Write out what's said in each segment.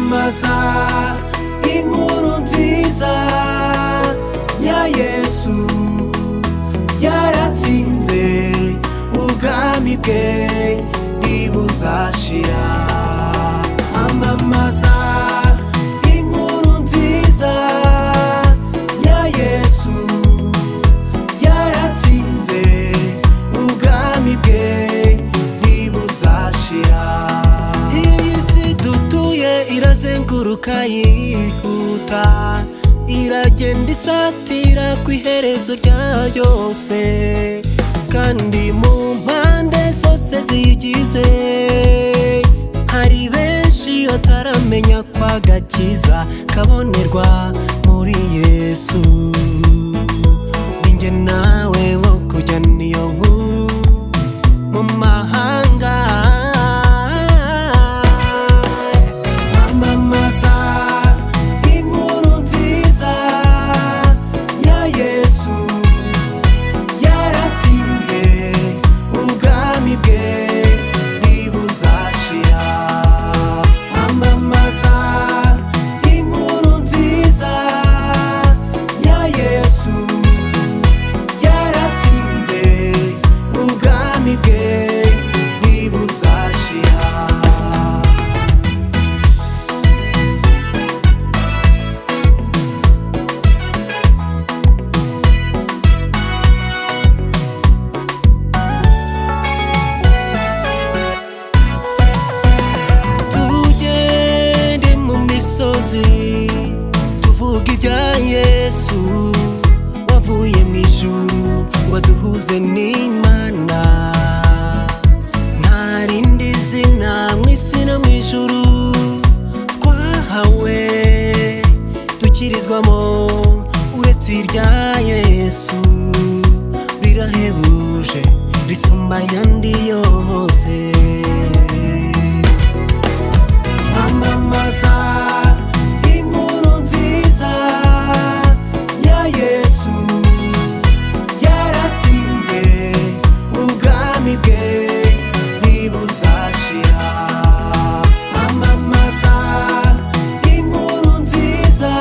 amamaza inkuru nziza ya Yesu yaratsinze ubwami bwe ntibuzashira. Amamaza inkuru nziza ya Yesu yaratsinze ubwami bwe ntibuzashira. Iyi si dutuye irazenguruka yihuta, iragenda isatira ku iherezo rya ryose, kandi mu mpande zose zigize hari benshi bataramenya ko agakiza kabonerwa muri Yesu. Ninjye nawe wo kujyana iyo nkuru mu mahanga. Amamaza inkuru nziza ya Yesu yaratsinze ubwami bwe ntibuzashira. Amamaza inkuru nziza ya Yesu yaratsinze ubwami bwe ntibuzashira. Tuvuga ibya Yesu wavuye mu ijuru ngo aduhuze n'Imana. Nta rindi zina mu isi no mu ijuru twahawe dukirizwamo uretse irya Yesu. Rirahebuje risumba ayandi yose. Amamaza inkuru nziza ya Yesu yaratsinze ubwami bwe ntibuzashira. Amamaza inkuru nziza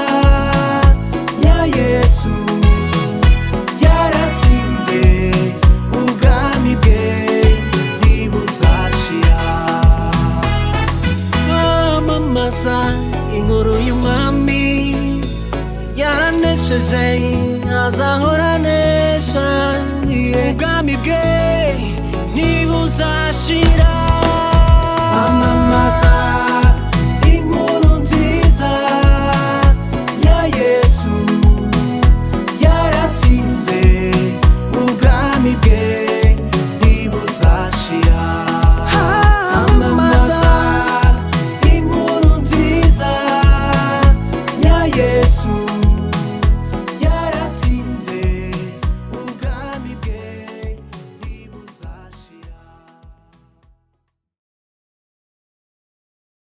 ya Yesu yaratsinze ubwami bwe ntibuzashira. Amamaza inkuru y'umwami yaranesheje azahora anesha. Ubwami bwe ntibuzashira.